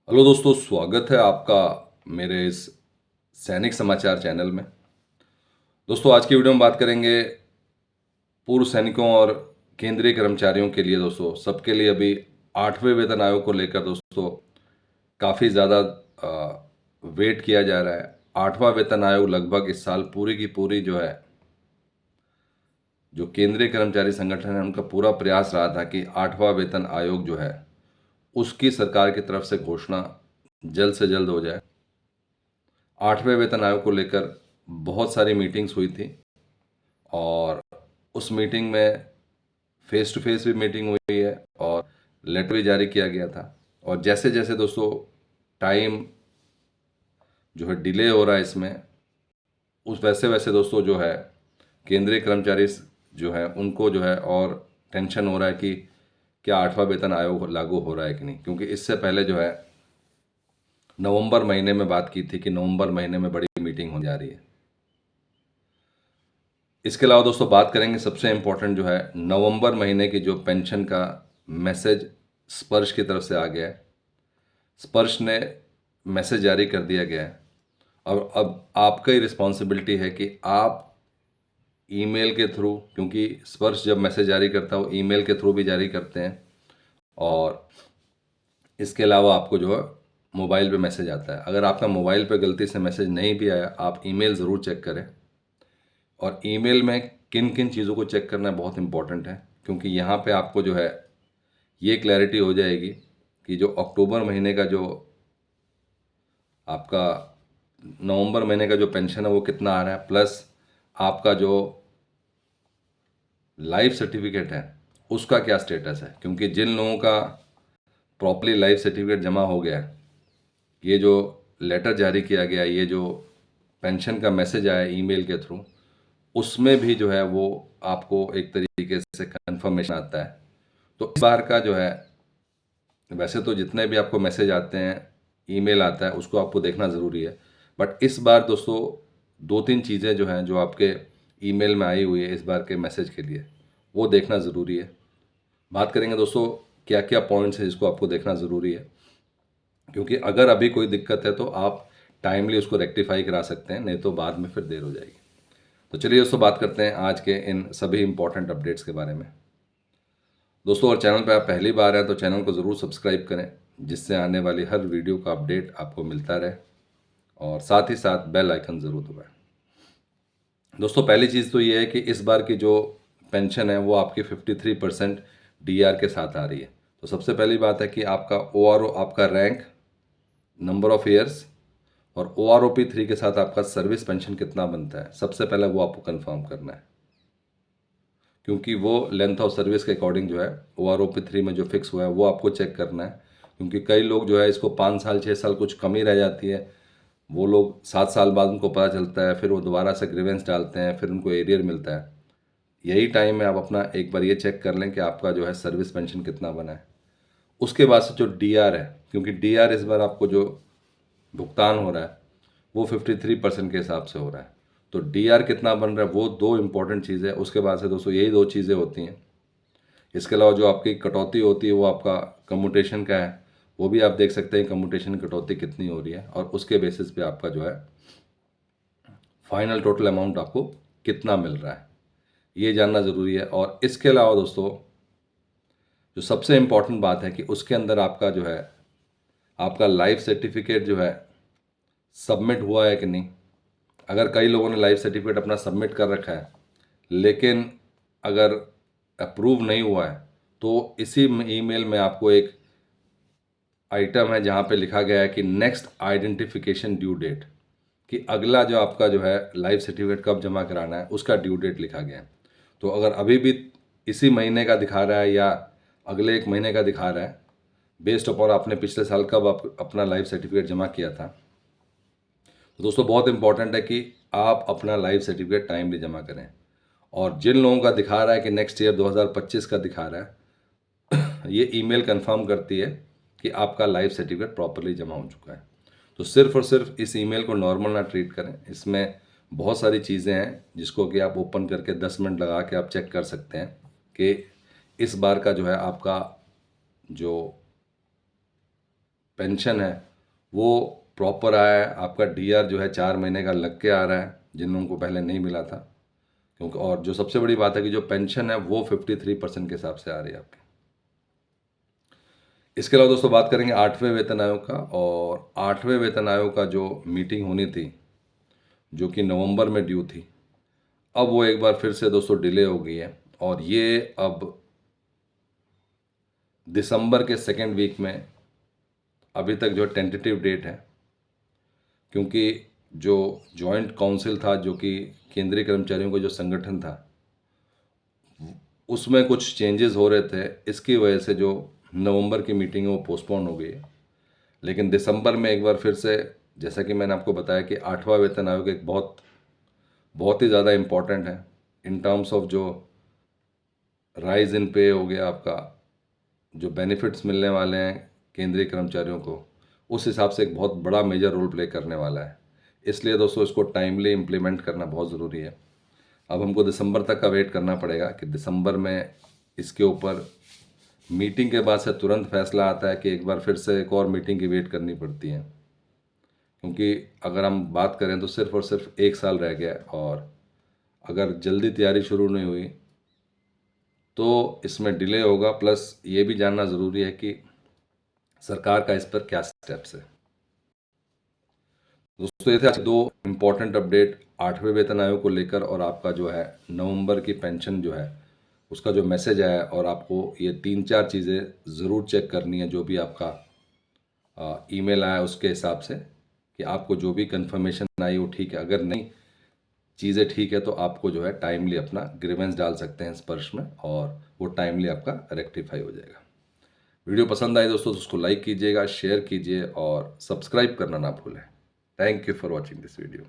Hello दोस्तों, स्वागत है आपका मेरे इस सैनिक समाचार चैनल में। दोस्तों, आज की वीडियो में बात करेंगे पूर्व सैनिकों और केंद्रीय कर्मचारियों के लिए। दोस्तों, सबके लिए अभी 8वें वेतन आयोग को लेकर दोस्तों काफ़ी ज़्यादा वेट किया जा रहा है। 8वां वेतन आयोग लगभग इस साल पूरी की पूरी जो है, जो केंद्रीय कर्मचारी संगठन है, उनका पूरा प्रयास रहा था कि 8वां वेतन आयोग जो है उसकी सरकार की तरफ से घोषणा जल्द से जल्द हो जाए। 8वें वेतन आयोग को लेकर बहुत सारी मीटिंग्स हुई थी और उस मीटिंग में फेस टू फेस भी मीटिंग हुई है और लेटर भी जारी किया गया था। और जैसे जैसे दोस्तों टाइम जो है डिले हो रहा है इसमें, उस वैसे वैसे दोस्तों जो है केंद्रीय कर्मचारी जो है उनको जो है और टेंशन हो रहा है कि क्या 8वां वेतन आयोग लागू हो रहा है कि नहीं, क्योंकि इससे पहले जो है नवंबर महीने में बात की थी कि नवंबर महीने में बड़ी मीटिंग होने जा रही है। इसके अलावा दोस्तों बात करेंगे सबसे इम्पोर्टेंट जो है नवंबर महीने की जो पेंशन का मैसेज स्पर्श की तरफ से आ गया है। स्पर्श ने मैसेज जारी कर दिया गया है और अब आपका ही रिस्पॉन्सिबिलिटी है कि आप ईमेल के थ्रू, क्योंकि स्पर्श जब मैसेज जारी करता है वो ईमेल के थ्रू भी जारी करते हैं, और इसके अलावा आपको जो है मोबाइल पे मैसेज आता है। अगर आपका मोबाइल पे गलती से मैसेज नहीं भी आया, आप ईमेल ज़रूर चेक करें। और ईमेल में किन किन चीज़ों को चेक करना बहुत इंपॉर्टेंट है, क्योंकि यहाँ पे आपको जो है ये क्लैरिटी हो जाएगी कि जो अक्टूबर महीने का जो आपका नवंबर महीने का जो पेंशन है वो कितना आ रहा है, प्लस आपका जो लाइफ सर्टिफिकेट है उसका क्या स्टेटस है। क्योंकि जिन लोगों का प्रॉपरली लाइफ सर्टिफिकेट जमा हो गया है, ये जो लेटर जारी किया गया, ये जो पेंशन का मैसेज आया ईमेल के थ्रू, उसमें भी जो है वो आपको एक तरीके से कंफर्मेशन आता है। तो इस बार का जो है, वैसे तो जितने भी आपको मैसेज आते हैं, ईमेल आता है, उसको आपको देखना ज़रूरी है, बट इस बार दोस्तों दो तीन चीज़ें जो हैं जो आपके ईमेल में आई हुई है इस बार के मैसेज के लिए, वो देखना ज़रूरी है। बात करेंगे दोस्तों क्या क्या पॉइंट्स हैं जिसको आपको देखना ज़रूरी है, क्योंकि अगर अभी कोई दिक्कत है तो आप टाइमली उसको रेक्टिफाई करा सकते हैं, नहीं तो बाद में फिर देर हो जाएगी। तो चलिए दोस्तों बात करते हैं आज के इन सभी इंपॉर्टेंट अपडेट्स के बारे में। दोस्तों, और चैनल पर आप पहली बार हैं तो चैनल को ज़रूर सब्सक्राइब करें, जिससे आने वाली हर वीडियो का अपडेट आपको मिलता रहे, और साथ ही साथ बेल आइकन ज़रूर दबाएं। दोस्तों, पहली चीज़ तो ये है कि इस बार की जो पेंशन है वो आपकी 53% डीआर के साथ आ रही है। तो सबसे पहली बात है कि आपका ओआरओ, आपका रैंक, नंबर ऑफ़ ईयर्स और OROP3 के साथ आपका सर्विस पेंशन कितना बनता है, सबसे पहले वो आपको कंफर्म करना है, क्योंकि वो लेंथ ऑफ सर्विस के अकॉर्डिंग जो है OROP3 में जो फिक्स हुआ है वो आपको चेक करना है। क्योंकि कई लोग जो है इसको 5 साल 6 साल कुछ कमी रह जाती है, वो लोग 7 साल बाद उनको पता चलता है, फिर वो दोबारा से ग्रीवेंस डालते हैं, फिर उनको एरियर मिलता है। यही टाइम में आप अपना एक बार ये चेक कर लें कि आपका जो है सर्विस पेंशन कितना बना है। उसके बाद से जो डीआर है, क्योंकि डीआर इस बार आपको जो भुगतान हो रहा है वो 53% के हिसाब से हो रहा है, तो डीआर कितना बन रहा है वो दो इम्पॉर्टेंट चीज़ें है। उसके बाद से दोस्तों यही दो चीज़ें होती हैं। इसके अलावा जो आपकी कटौती होती है वो आपका कम्यूटेशन का है, वो भी आप देख सकते हैं कम्यूटेशन की कटौती कितनी हो रही है, और उसके बेसिस पे आपका जो है फाइनल टोटल अमाउंट आपको कितना मिल रहा है, ये जानना ज़रूरी है। और इसके अलावा दोस्तों जो सबसे इम्पॉर्टेंट बात है कि उसके अंदर आपका जो है आपका लाइफ सर्टिफिकेट जो है सबमिट हुआ है कि नहीं। अगर कई लोगों ने लाइफ सर्टिफिकेट अपना सबमिट कर रखा है लेकिन अगर अप्रूव नहीं हुआ है, तो इसी ईमेल में आपको एक आइटम है जहाँ पे लिखा गया है कि नेक्स्ट आइडेंटिफिकेशन ड्यू डेट, कि अगला जो आपका जो है लाइफ सर्टिफिकेट कब जमा कराना है उसका ड्यू डेट लिखा गया है। तो अगर अभी भी इसी महीने का दिखा रहा है या अगले एक महीने का दिखा रहा है, बेस्ड अपॉन आपने पिछले साल कब आप अपना लाइफ सर्टिफिकेट जमा किया था, तो दोस्तों बहुत इंपॉर्टेंट है कि आप अपना लाइफ सर्टिफिकेट टाइमली जमा करें। और जिन लोगों का दिखा रहा है कि नेक्स्ट ईयर 2025 का दिखा रहा है, ये ईमेल कंफर्म करती है कि आपका लाइफ सर्टिफिकेट प्रॉपरली जमा हो चुका है। तो सिर्फ और सिर्फ इस ईमेल को नॉर्मल ना ट्रीट करें, इसमें बहुत सारी चीज़ें हैं जिसको कि आप ओपन करके 10 मिनट लगा के आप चेक कर सकते हैं कि इस बार का जो है आपका जो पेंशन है वो प्रॉपर आया है, आपका डीआर जो है 4 महीने का लग के आ रहा है जिन लोगों को पहले नहीं मिला था, क्योंकि और जो सबसे बड़ी बात है कि जो पेंशन है वो 53% के हिसाब से आ रही है आपकी। इसके अलावा दोस्तों बात करेंगे 8वें वेतन आयोग का, और 8वें वेतन आयोग का जो मीटिंग होनी थी जो कि नवंबर में ड्यू थी, अब वो एक बार फिर से दोस्तों डिले हो गई है, और ये अब दिसंबर के सेकेंड वीक में अभी तक जो टेंटेटिव डेट है, क्योंकि जो जॉइंट काउंसिल था जो कि केंद्रीय कर्मचारियों का जो संगठन था उसमें कुछ चेंजेस हो रहे थे, इसकी वजह से जो नवंबर की मीटिंग है वो पोस्टपोन हो गई है। लेकिन दिसंबर में एक बार फिर से, जैसा कि मैंने आपको बताया कि 8वां वेतन आयोग एक बहुत ही ज़्यादा इम्पॉर्टेंट है इन टर्म्स ऑफ जो राइज इन पे हो गया, आपका जो बेनिफिट्स मिलने वाले हैं केंद्रीय कर्मचारियों को, उस हिसाब से एक बहुत बड़ा मेजर रोल प्ले करने वाला है। इसलिए दोस्तों इसको टाइमली इम्प्लीमेंट करना बहुत ज़रूरी है। अब हमको दिसंबर तक का वेट करना पड़ेगा कि दिसंबर में इसके ऊपर मीटिंग के बाद से तुरंत फैसला आता है कि एक बार फिर से एक और मीटिंग की वेट करनी पड़ती है, क्योंकि अगर हम बात करें तो सिर्फ और सिर्फ 1 साल रह गया है, और अगर जल्दी तैयारी शुरू नहीं हुई तो इसमें डिले होगा। प्लस ये भी जानना ज़रूरी है कि सरकार का इस पर क्या स्टेप्स है। दोस्तों ये थे आज 2 इम्पॉर्टेंट अपडेट 8वें वेतन आयोग को लेकर, और आपका जो है नवंबर की पेंशन जो है उसका जो मैसेज आया है, और आपको ये 3-4 चीज़ें ज़रूर चेक करनी है जो भी आपका ईमेल आया उसके हिसाब से, कि आपको जो भी कंफर्मेशन आई वो ठीक है। अगर नहीं चीज़ें ठीक है तो आपको जो है टाइमली अपना ग्रीवेंस डाल सकते हैं स्पर्श में, और वो टाइमली आपका रेक्टिफाई हो जाएगा। वीडियो पसंद आए दोस्तों तो उसको लाइक कीजिएगा, शेयर कीजिए और सब्सक्राइब करना ना भूलें। Thank you for watching this video.